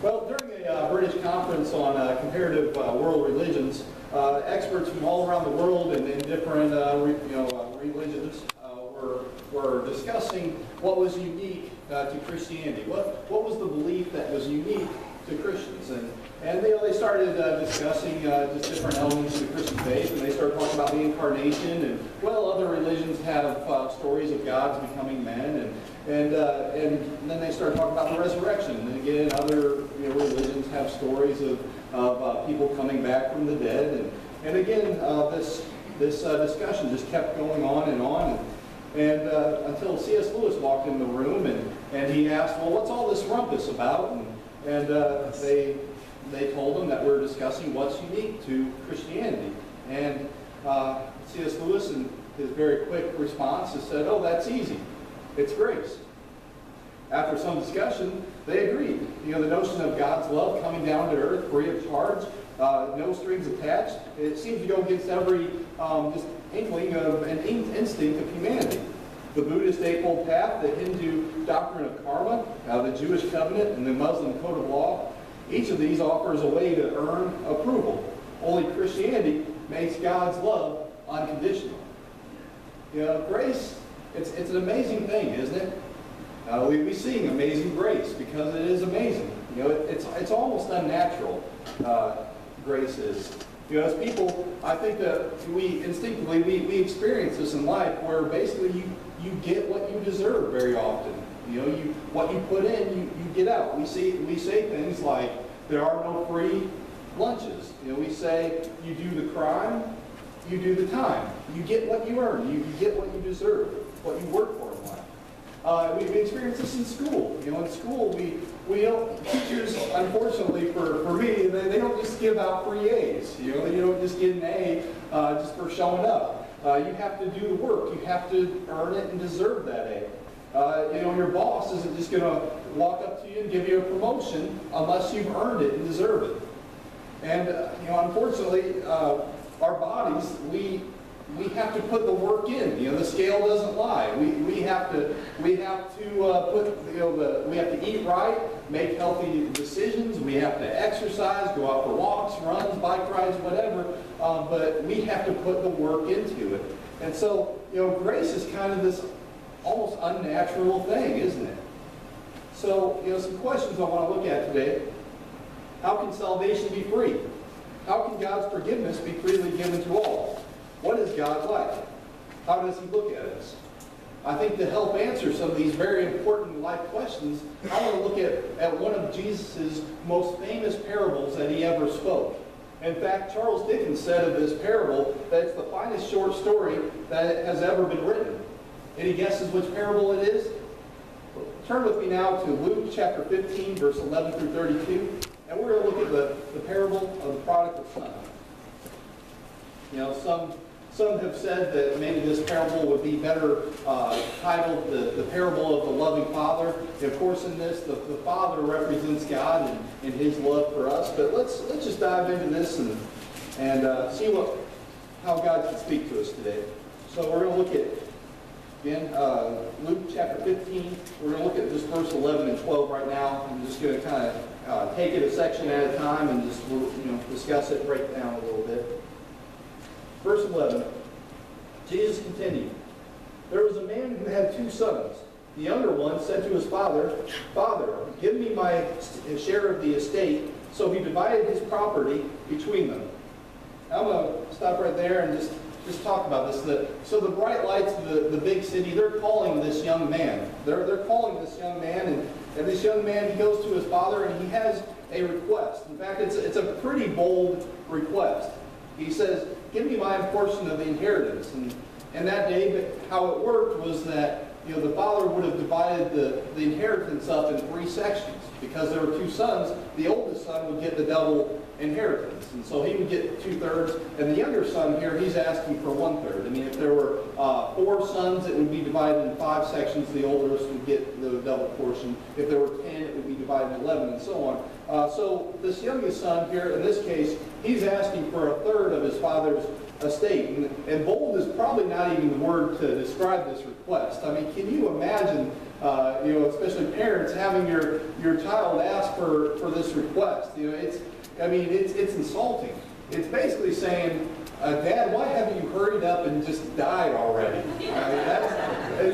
Well, during a British conference on comparative world religions, experts from all around the world and in different religions were discussing what was unique to Christianity. What was the belief that was unique to Christians? And they started discussing just different elements of the Christian faith, and they started talking about the incarnation, and well, other religions have stories of gods becoming men, and then they started talking about the resurrection. And again, other religions have stories of people coming back from the dead, and again, this discussion just kept going on and until C.S. Lewis walked in the room and he asked, well, what's all this rumpus about? And they told him that we're discussing what's unique to Christianity. And C.S. Lewis, in his very quick response, has said, oh, that's easy. It's grace. After some discussion, they agreed. The notion of God's love coming down to earth, free of charge, no strings attached, it seems to go against every just inkling of an instinct of humanity. The Buddhist Eightfold Path, the Hindu doctrine of karma, the Jewish covenant, and the Muslim code of law, each of these offers a way to earn approval. Only Christianity makes God's love unconditional. Grace, it's an amazing thing, isn't it? We sing Amazing Grace because it is amazing. It's almost unnatural, grace is. As people, I think that we instinctively, we experience this in life where basically you get what you deserve very often. What you put in, you get out. We say things like, there are no free lunches. We say, you do the crime, you do the time. You get what you earn. You get what you deserve, what you work for in life. We experience this in school. In school, we don't, teachers, unfortunately for me, they don't just give out free A's. You don't just get an A just for showing up. You have to do the work. You have to earn it and deserve that A. Your boss isn't just going to walk up to you and give you a promotion unless you've earned it and deserve it. And unfortunately, our bodies, we have to put the work in. The scale doesn't lie. We have to eat right, make healthy decisions. We have to exercise, go out for walks, runs, bike rides, whatever. But we have to put the work into it. And so, grace is kind of this almost unnatural thing, isn't it? So, some questions I want to look at today. How can salvation be free? How can God's forgiveness be freely given to all? What is God like? How does He look at us? I think to help answer some of these very important life questions, I want to look at one of Jesus' most famous parables that He ever spoke. In fact, Charles Dickens said of this parable that it's the finest short story that has ever been written. Any guesses which parable it is? Turn with me now to Luke chapter 15, verse 11 through 32, and we're going to look at the parable of the prodigal son. Some have said that maybe this parable would be better titled the parable of the loving father. And of course, in this, the father represents God and His love for us. But let's just dive into this and see how God can speak to us today. So we're going to look at, again, Luke chapter 15. We're going to look at just verse 11 and 12 right now. I'm just going to kind of take it a section at a time and just discuss it, break it down a little bit. Verse 11, Jesus continued, there was a man who had 2 sons. The younger one said to his father, Father, give me my share of the estate. So he divided his property between them. Now I'm going to stop right there and just talk about this. So the bright lights of the big city, they're calling this young man. They're calling this young man, and this young man, he goes to his father and he has a request. In fact, it's a pretty bold request. He says, give me my portion of the inheritance. And that day, how it worked was that the father would have divided the inheritance up in 3 sections. Because there were 2 sons, the oldest son would get the double inheritance. And so he would get 2/3. And the younger son here, he's asking for 1/3. I mean, if there were 4 sons, it would be divided in 5 sections. The oldest would get the double portion. If there were 10, it would be divided in 11, and so on. So this youngest son here, in this case, he's asking for 1/3 of his father's estate. And bold is probably not even the word to describe this request. I mean, can you imagine, especially parents having your child ask for this request? It's insulting. It's basically saying, Dad, why haven't you hurried up and just died already?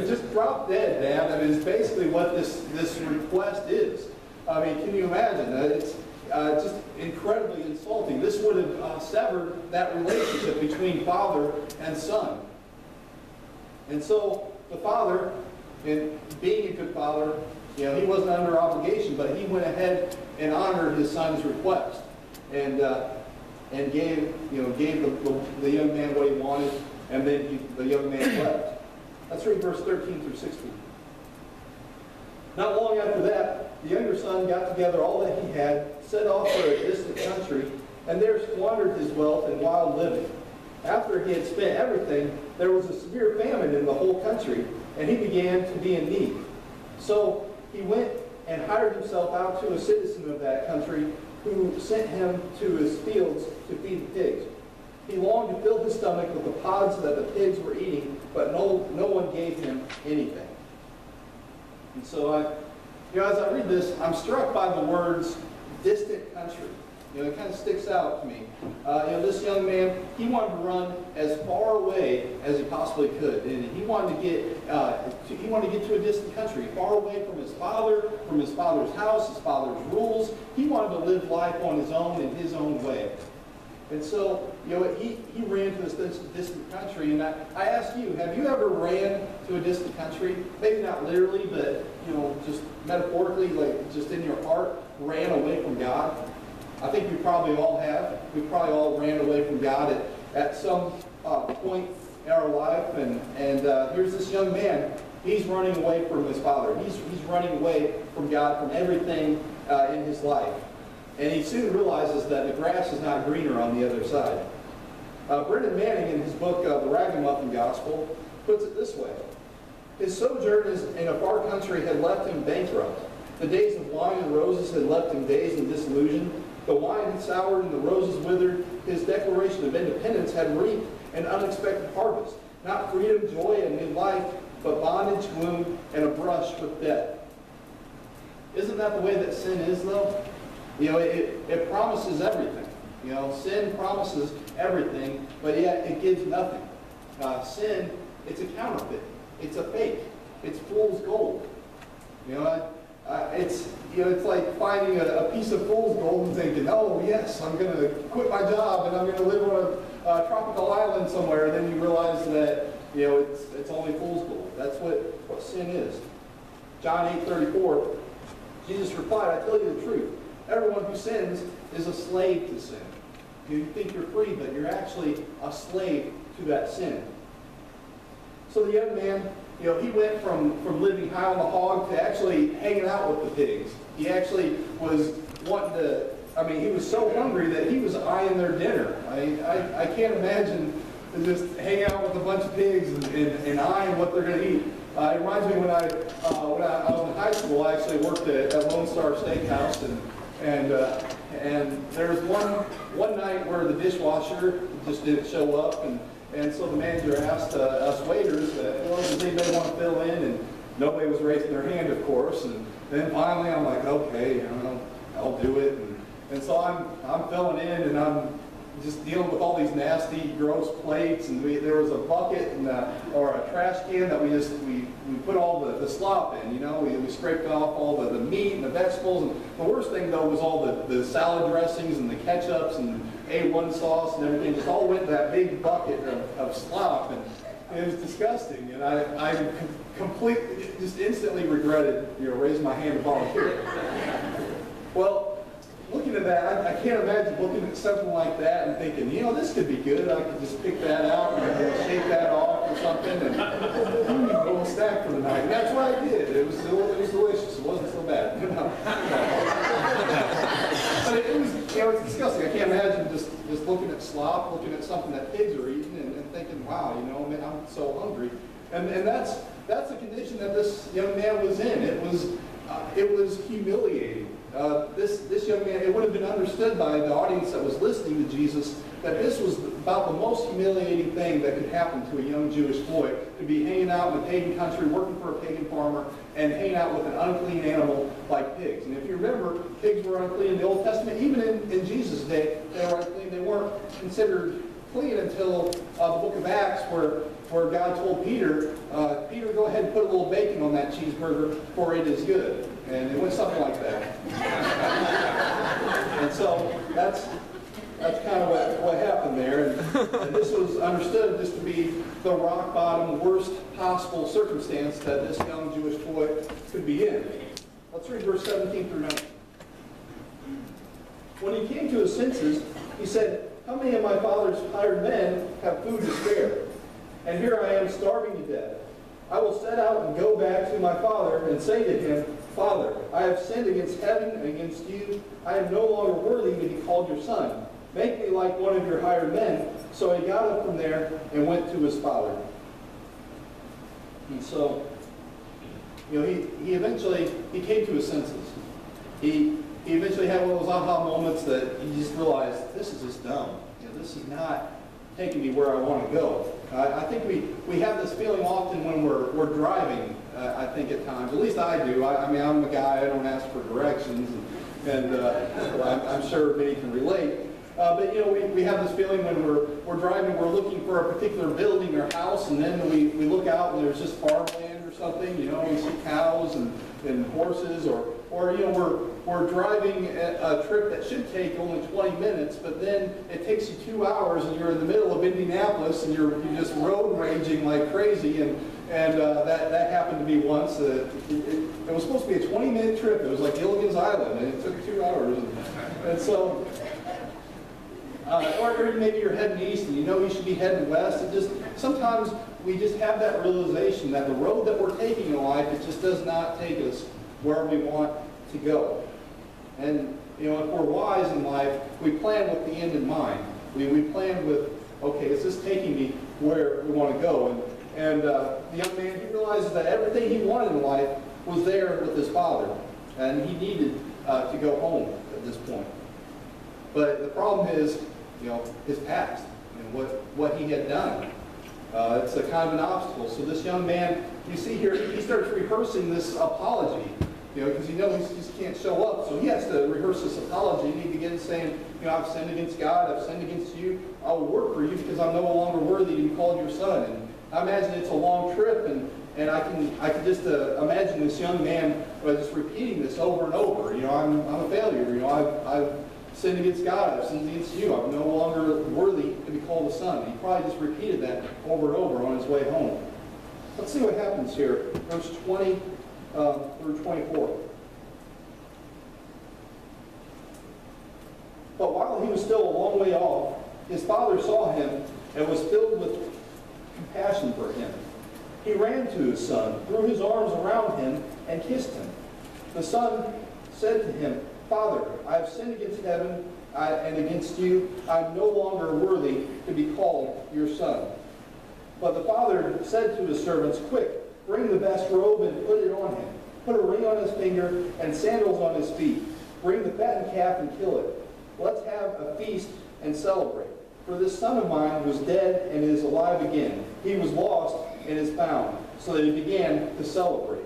Just drop dead, Dad. I mean, it's basically what this request is. I mean, can you imagine? It's just incredibly insulting. This would have severed that relationship between father and son. And so the father, and being a good father, he wasn't under obligation, but he went ahead and honored his son's request, and gave the young man what he wanted, and then the young man left. Let's read verse 13 through 16. Not long after that, the younger son got together all that he had, set off for a distant country, and there squandered his wealth in wild living. After he had spent everything, there was a severe famine in the whole country, and he began to be in need. So he went and hired himself out to a citizen of that country, who sent him to his fields to feed the pigs. He longed to fill his stomach with the pods that the pigs were eating, but no one gave him anything. And so as I read this, I'm struck by the words distant country. It kind of sticks out to me. This young man, he wanted to run as far away as he possibly could, and he wanted to get to a distant country, far away from his father's house, his father's rules. He wanted to live life on his own in his own way. And so, he ran to this distant country. And I ask you, have you ever ran to a distant country? Maybe not literally, but just metaphorically, like just in your heart, ran away from God. I think we probably all have. We probably all ran away from God at some point in our life. And here's this young man. He's running away from his father. He's running away from God, from everything in his life. And he soon realizes that the grass is not greener on the other side. Brennan Manning, in his book, The Ragamuffin Gospel, puts it this way. His sojourn in a far country had left him bankrupt. The days of wine and roses had left him dazed and disillusioned. The wine had soured and the roses withered. His declaration of independence had reaped an unexpected harvest. Not freedom, joy, and new life, but bondage, gloom, and a brush with death. Isn't that the way that sin is, though? It promises everything. Sin promises everything, but yet it gives nothing. Sin, it's a counterfeit. It's a fake. It's fool's gold. It's like finding a piece of fool's gold and thinking, oh yes, I'm going to quit my job and I'm going to live on a tropical island somewhere, and then you realize that it's only fool's gold. That's what sin is. John 8:34, Jesus replied, I tell you the truth. Everyone who sins is a slave to sin. You think you're free, but you're actually a slave to that sin. So the young man, he went from living high on the hog to actually hanging out with the pigs. He actually was wanting to, he was so hungry that he was eyeing their dinner. I can't imagine just hanging out with a bunch of pigs and eyeing what they're going to eat. It reminds me when I was in high school, I actually worked at Lone Star Steakhouse, and there was one night where the dishwasher just didn't show up, and so the manager asked us waiters, does anybody want to fill in? And nobody was raising their hand, of course. And then finally, I'm like, okay, I'll do it. And so I'm filling in, and I'm just dealing with all these nasty, gross plates. And there was a bucket or a trash can that we put all the slop in. We scraped off all the meat and the vegetables. And the worst thing though was all the salad dressings and the ketchups and A1 sauce and everything. Just all went in that big bucket of slop, and it was disgusting. And I completely, just instantly regretted, raising my hand to volunteer. Well, looking at that, I can't imagine looking at something like that and thinking, this could be good. I could just pick that out and shake that off or something, and a little snack for the night. And that's what I did. It was delicious. It wasn't so bad. But it was, it's disgusting. I can't imagine just looking at slop, looking at something that pigs are eating, and thinking, wow, I'm so hungry. And that's the condition that this young man was in. It was humiliating. This young man, it would have been understood by the audience that was listening to Jesus that this was about the most humiliating thing that could happen to a young Jewish boy, to be hanging out in a pagan country, working for a pagan farmer, and hanging out with an unclean animal like pigs. And if you remember, pigs were unclean in the Old Testament. Even in Jesus' day, they were unclean. They weren't considered clean until the book of Acts, where God told Peter, Peter, go ahead and put a little bacon on that cheeseburger, for it is good. And it went something like that. And so that's kind of what happened there. And this was understood just to be the rock bottom, worst possible circumstance that this young Jewish boy could be in. Let's read verse 17 through 19. When he came to his senses, he said, how many of my father's hired men have food to spare? And here I am starving to death. I will set out and go back to my father and say to him, Father, I have sinned against heaven and against you. I am no longer worthy to be called your son. Make me like one of your hired men. So he got up from there and went to his father. And so, he eventually came to his senses. He eventually had one of those aha moments that he just realized, this is just dumb. This is not taking me where I want to go. I think we have this feeling often when we're driving, I think at times. At least I do. I mean, I'm a guy, I don't ask for directions, and I'm sure many can relate. But we have this feeling when we're driving, we're looking for a particular building or house, and then we look out and there's just farmland or something. We see cows and horses, or we're driving a trip that should take only 20 minutes, but then it takes you 2 hours, and you're in the middle of Indianapolis, and you're just road raging like crazy, and that happened to me once. It was supposed to be a 20-minute trip. It was like Gilligan's Island, and it took 2 hours. And so, or maybe you're heading east, and you should be heading west. Sometimes we just have that realization that the road that we're taking in life, it just does not take us where we want to go. And if we're wise in life, we plan with the end in mind. We plan with, okay, is this taking me where we want to go? And the young man, he realizes that everything he wanted in life was there with his father, and he needed to go home at this point. But the problem is, his past and what he had done. It's a kind of an obstacle. So this young man, you see here, he starts rehearsing this apology, because he just can't show up. So he has to rehearse this apology, and he begins saying, I've sinned against God, I've sinned against you. I will work for you because I'm no longer worthy to be called your son. And I imagine it's a long trip, and I can just imagine this young man just repeating this over and over. I'm a failure. I've sinned against God, I've sinned against you. I'm no longer worthy to be called a son. He probably just repeated that over and over on his way home. Let's see what happens here. Verse 20 through 24. But while he was still a long way off, his father saw him and was filled with compassion for him. He ran to his son, threw his arms around him, and kissed him. The son said to him, Father, I have sinned against heaven and against you. I am no longer worthy to be called your son. But the father said to his servants, Quick, bring the best robe and put it on him. Put a ring on his finger and sandals on his feet. Bring the fattened calf and kill it. Let's have a feast and celebrate. For this son of mine was dead and is alive again. He was lost and is found. So they began to celebrate.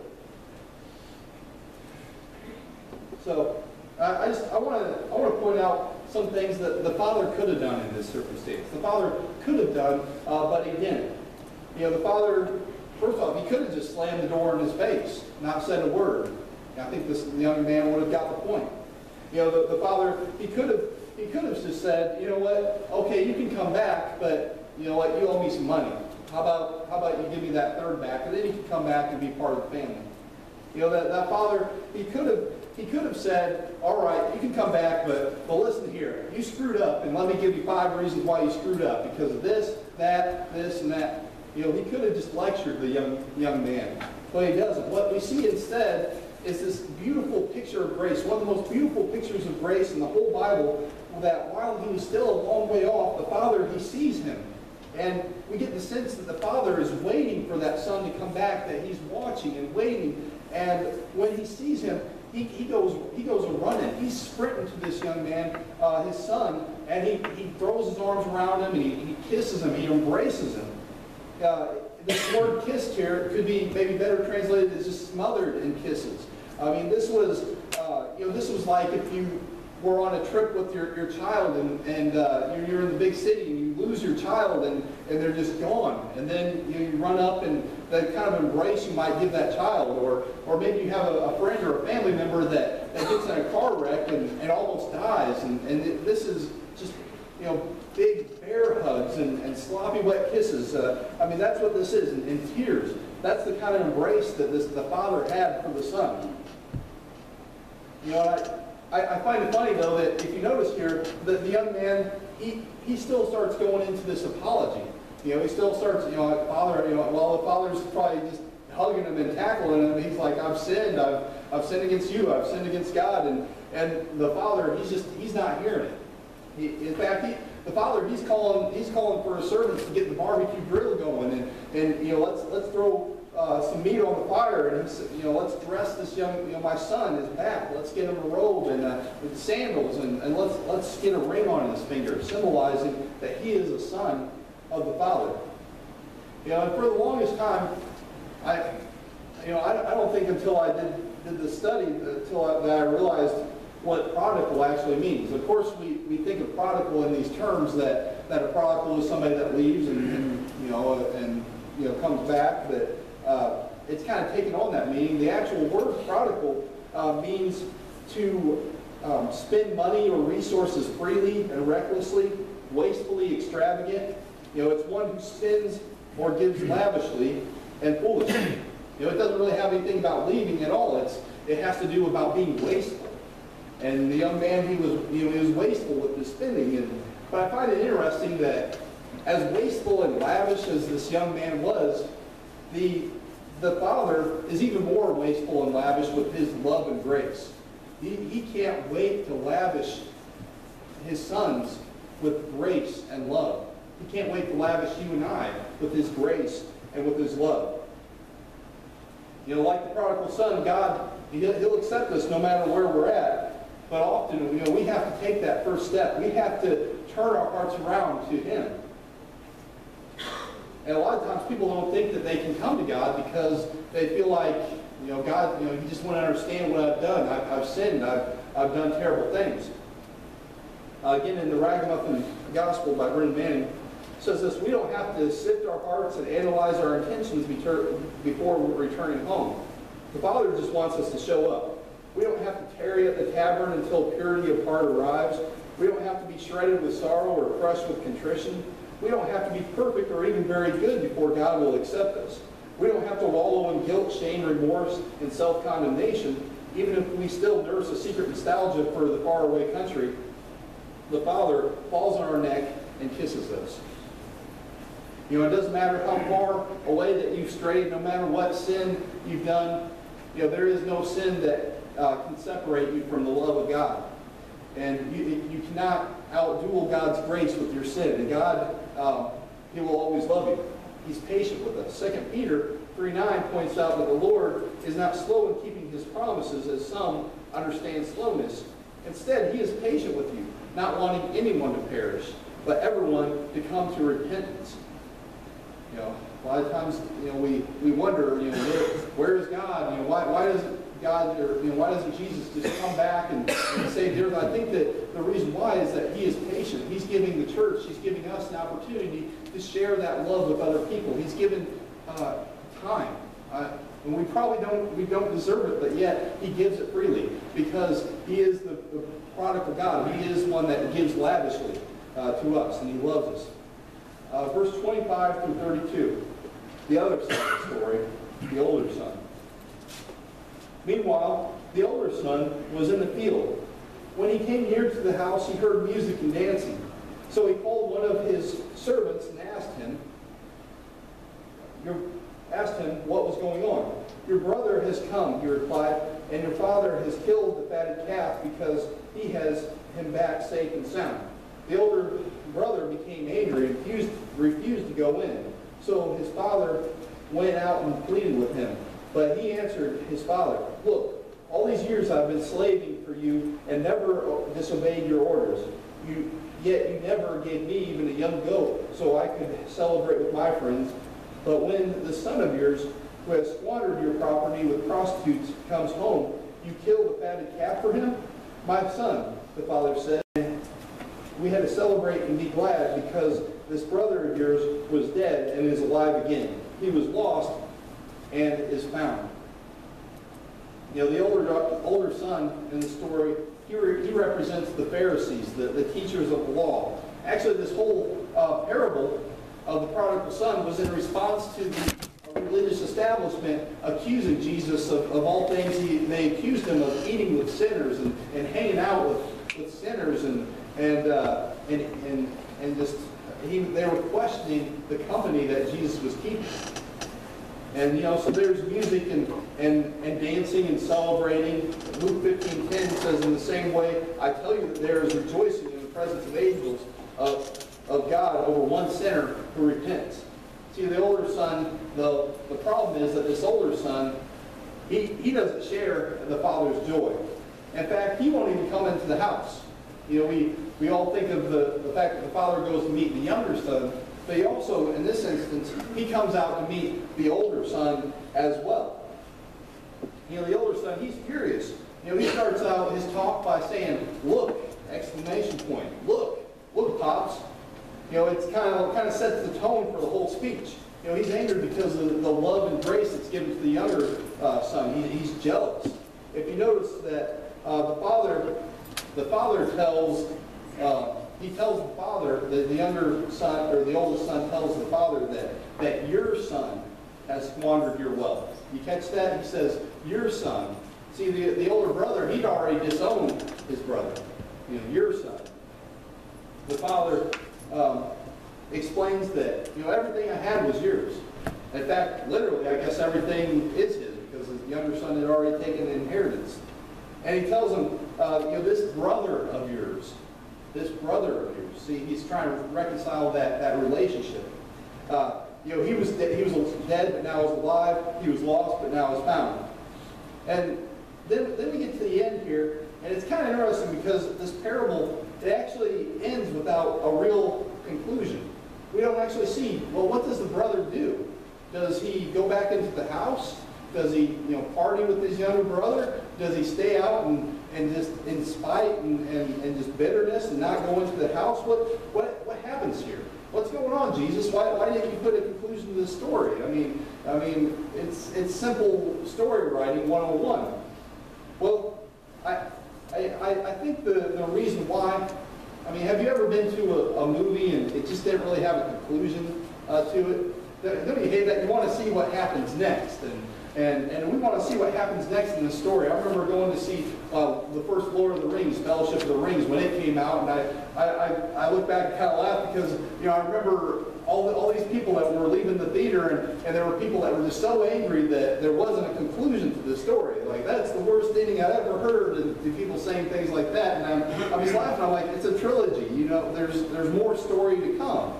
So I want to point out some things that the father could have done in this circumstance. The father could have done, but he didn't. The father, first off, he could have just slammed the door in his face, not said a word. I think the young man would have got the point. The father, he could have just said, you know what, okay, you can come back, but you know what, you owe me some money. How about you give me that third back, and then you can come back and be part of the family. That father, he could have said, all right, you can come back, but listen here, you screwed up, and let me give you 5 reasons why you screwed up, because of this, that, this, and that. He could have just lectured the young man, but he doesn't. What we see instead is this beautiful picture of grace, one of the most beautiful pictures of grace in the whole Bible, that while he was still a long way off, the father, he sees him. And we get the sense that the father is waiting for that son to come back, that he's watching and waiting. And when he sees him, he goes a running. He's sprinting to this young man, his son, and he throws his arms around him, and he kisses him, he embraces him. This word kissed here could be maybe better translated as just smothered in kisses. I mean, this was, this was like if you were on a trip with your child and you're in the big city and you lose your child and they're just gone. And then you run up and that kind of embrace you might give that child. Or maybe you have a friend or a family member that gets in a car wreck and almost dies. And this is just, big bear hugs and sloppy wet kisses. I mean, that's what this is, and tears. That's the kind of embrace that the father had for the son. I find it funny, though, that if you notice here, that the young man, he still starts going into this apology. He still starts, Father, while the father's probably just hugging him and tackling him, he's like, I've sinned against you, I've sinned against God, and the father, he's not hearing it. In fact, the father, he's calling for his servants to get the barbecue grill going, and let's throw some meat on the fire, and let's dress this young, my son, his back. Let's get him a robe and sandals, and let's get a ring on his finger, symbolizing that he is a son of the Father. And for the longest time, I don't think until I did the study that I realized what prodigal actually means. Of course, we think of prodigal in these terms that a prodigal is somebody that leaves and comes back, but it's kind of taken on that meaning. The actual word prodigal means to spend money or resources freely and recklessly, wastefully, extravagant. It's one who spends or gives lavishly and foolishly. It doesn't really have anything about leaving at all. It has to do about being wasteful. And the young man, he was wasteful with his spending. But I find it interesting that as wasteful and lavish as this young man was, the father is even more wasteful and lavish with his love and grace. He can't wait to lavish his sons with grace and love. He can't wait to lavish you and I with his grace and with his love. Like the prodigal son, God, he'll accept us no matter where we're at. But often, we have to take that first step. We have to turn our hearts around to him. And a lot of times people don't think that they can come to God because they feel like, God, he just won't understand what I've done. I've sinned. I've done terrible things. Again, in the Ragamuffin Gospel by Brennan Manning, it says this: we don't have to sift our hearts and analyze our intentions before we're returning home. The Father just wants us to show up. We don't have to tarry at the tavern until purity of heart arrives. We don't have to be shredded with sorrow or crushed with contrition. We don't have to be perfect or even very good before God will accept us. We don't have to wallow in guilt, shame, remorse, and self-condemnation, even if we still nurse a secret nostalgia for the faraway country. The Father falls on our neck and kisses us. It doesn't matter how far away that you've strayed, no matter what sin you've done, there is no sin that can separate you from the love of God. And you cannot outduel God's grace with your sin. And God, he will always love you. He's patient with us. 2 Peter 3:9 points out that the Lord is not slow in keeping his promises, as some understand slowness. Instead, he is patient with you, not wanting anyone to perish, but everyone to come to repentance. A lot of times, we wonder, where is God? Why doesn't God, or why doesn't Jesus just come back and save the earth? I think that the reason why is that he is patient. He's giving the church, he's giving us an opportunity to share that love with other people. He's given time. And we probably don't deserve it, but yet he gives it freely because he is the prodigal God. He is one that gives lavishly to us, and he loves us. Verse 25 through 32, the other side of the story, the older son. Meanwhile, the older son was in the field. When he came near to the house, he heard music and dancing. So he called one of his servants and asked him what was going on. Your brother has come, he replied, and your father has killed the fatted calf because he has him back safe and sound. The older brother became angry and refused to go in. So his father went out and pleaded with him. But he answered his father, look, all these years I've been slaving for you and never disobeyed your orders. Yet you never gave me even a young goat so I could celebrate with my friends. But when the son of yours, who has squandered your property with prostitutes, comes home, you kill the fatted calf for him? My son, the father said, we had to celebrate and be glad because this brother of yours was dead and is alive again. He was lost and is found. You know, the older son in the story, he represents the Pharisees, the teachers of the law. Actually, this whole parable of the prodigal son was in response to the religious establishment accusing Jesus of all things. They accused him of eating with sinners and hanging out with sinners they were questioning the company that Jesus was keeping. And, you know, so there's music and dancing and celebrating. Luke 15:10 says, in the same way, I tell you that there is rejoicing in the presence of angels of God over one sinner who repents. See, the older son, the problem is that this older son, he doesn't share the father's joy. In fact, he won't even come into the house. You know, we all think of the fact that the father goes to meet the younger son, but he also, in this instance, he comes out to meet the older son as well. You know, the older son, he's furious. You know, he starts out his talk by saying, look, exclamation point, look, Pops. You know, it's kind of sets the tone for the whole speech. You know, he's angered because of the love and grace that's given to the younger son. He's jealous. If you notice that the father tells the father, the younger son, or the oldest son tells the father that your son has squandered your wealth. You catch that? He says, your son. See, the older brother, he'd already disowned his brother. You know, your son. The father explains that, you know, everything I had was yours. In fact, literally, I guess everything is his because his younger son had already taken the inheritance. And he tells him, you know, this brother of yours, see, he's trying to reconcile that relationship. You know, he was dead, but now is alive. He was lost, but now is found. And then we get to the end here, and it's kind of interesting because this parable, it actually ends without a real conclusion. We don't actually see, well, what does the brother do? Does he go back into the house? Does he, you know, party with his younger brother? Does he stay out and just in spite and just bitterness and not go into the house? What happens here? What's going on, Jesus? Why didn't you put a conclusion to the story? I mean, it's simple story writing 101. Well, I think the reason why. I mean, have you ever been to a movie and it just didn't really have a conclusion to it? Don't you hate that? You want to see what happens next, and we want to see what happens next in the story. I remember going to see the first Lord of the Rings, Fellowship of the Rings, when it came out, and I look back and kind of laugh because, you know, I remember all these people that were leaving the theater, and there were people that were just so angry that there wasn't a conclusion to the story. Like, that's the worst ending I've ever heard, and people saying things like that. And I was laughing. I'm like, it's a trilogy. You know, there's more story to come.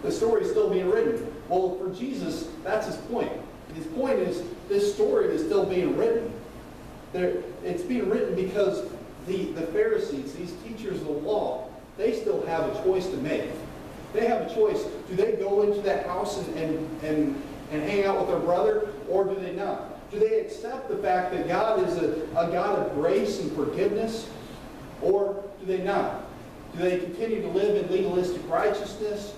The story is still being written. Well, for Jesus, that's his point. His point is this story is still being written. It's being written because the Pharisees, these teachers of the law, they still have a choice to make. They have a choice. Do they go into that house and hang out with their brother, or do they not? Do they accept the fact that God is a God of grace and forgiveness, or do they not? Do they continue to live in legalistic righteousness,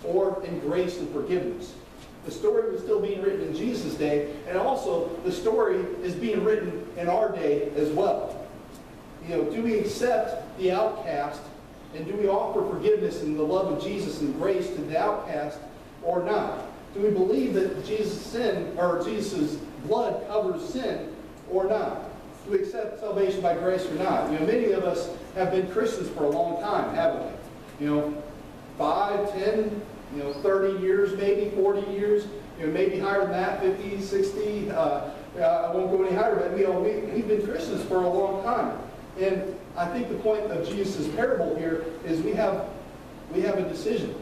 or in grace and forgiveness? The story was still being written in Jesus' day, and also the story is being written in our day as well. You know, do we accept the outcast, and do we offer forgiveness and the love of Jesus and grace to the outcast, or not? Do we believe that Jesus' blood covers sin, or not? Do we accept salvation by grace or not? You know, many of us have been Christians for a long time, haven't we? You know, 5, 10, 30 years, maybe 40 years, maybe higher than that, 50, 60. I won't go any higher, but we've been Christians for a long time. And I think the point of Jesus' parable here is we have a decision.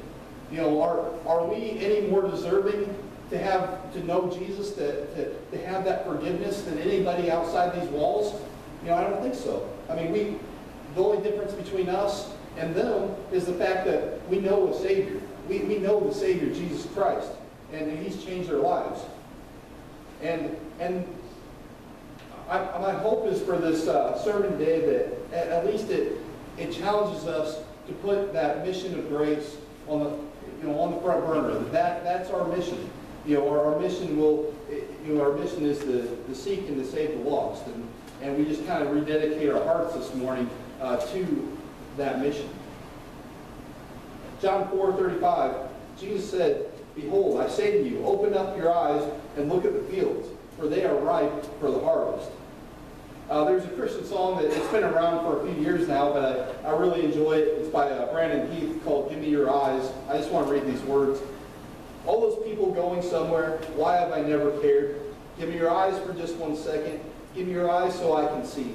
You know, are we any more deserving to know Jesus, to have that forgiveness than anybody outside these walls? I don't think so. I mean, the only difference between us and them is the fact that we know a Savior. We know the Savior, Jesus Christ, and He's changed our lives. And my hope is for this sermon today that at least it challenges us to put that mission of grace on the front burner. That's our mission. Our mission our mission is to seek and to save the lost, and we just kind of rededicate our hearts this morning to that mission. John 4:35, Jesus said, "Behold, I say to you, open up your eyes and look at the fields, for they are ripe for the harvest." There's a Christian song it's been around for a few years now, but I really enjoy it. It's by Brandon Heath, called "Give Me Your Eyes." I just want to read these words. "All those people going somewhere, why have I never cared? Give me your eyes for just 1 second. Give me your eyes so I can see.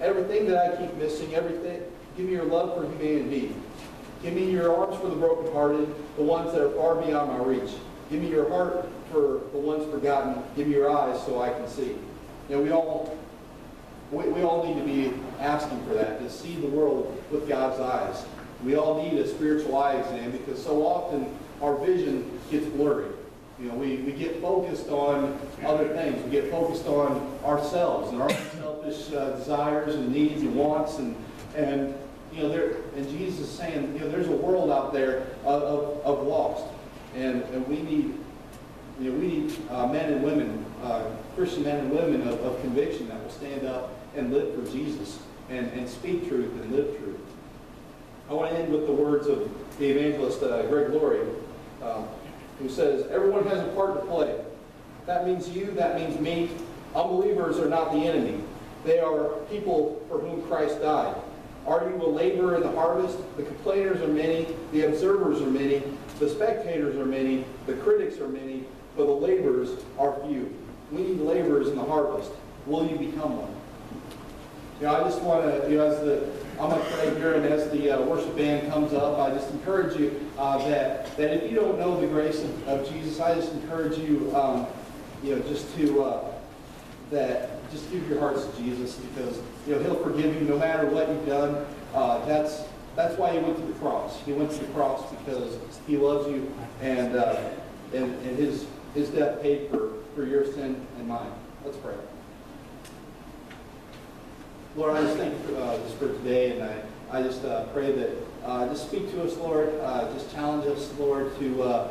Everything that I keep missing, everything. Give me your love for humanity. Give me your arms for the brokenhearted, the ones that are far beyond my reach. Give me your heart for the ones forgotten. Give me your eyes so I can see." We all need to be asking for that, to see the world with God's eyes. We all need a spiritual eye exam, because so often our vision gets blurry. We get focused on other things. We get focused on ourselves and our selfish desires and needs and wants, and Jesus is saying, there's a world out there of lost, and we need men and women, Christian men and women of conviction that will stand up and live for Jesus and speak truth and live truth. I want to end with the words of the evangelist Greg Laurie, who says, "Everyone has a part to play. That means you, that means me. Unbelievers are not the enemy. They are people for whom Christ died. Are you a laborer in the harvest? The complainers are many, the observers are many, the spectators are many, the critics are many, but the laborers are few." We need laborers in the harvest. Will you become one? I just want to, I'm going to pray here, and as the worship band comes up, I just encourage you that if you don't know the grace of Jesus, I just encourage you, just give your hearts to Jesus, because He'll forgive you no matter what you've done. That's why He went to the cross. He went to the cross because He loves you, and His death paid for your sin and mine. Let's pray. Lord, I just thank you just for today, and I just pray that just speak to us, Lord. Just challenge us, Lord, to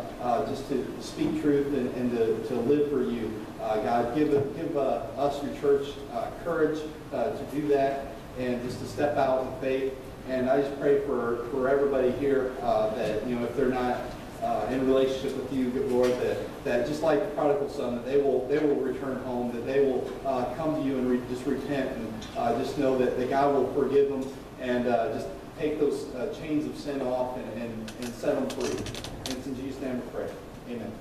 speak truth and to live for you. God, give us, your church, courage to do that and just to step out in faith. And I just pray for everybody here that, if they're not in a relationship with you, good Lord, that just like the prodigal son, that they will return home, that they will come to you and just repent and just know that God will forgive them and just take those chains of sin off and set them free. And it's in Jesus' name we pray. Amen.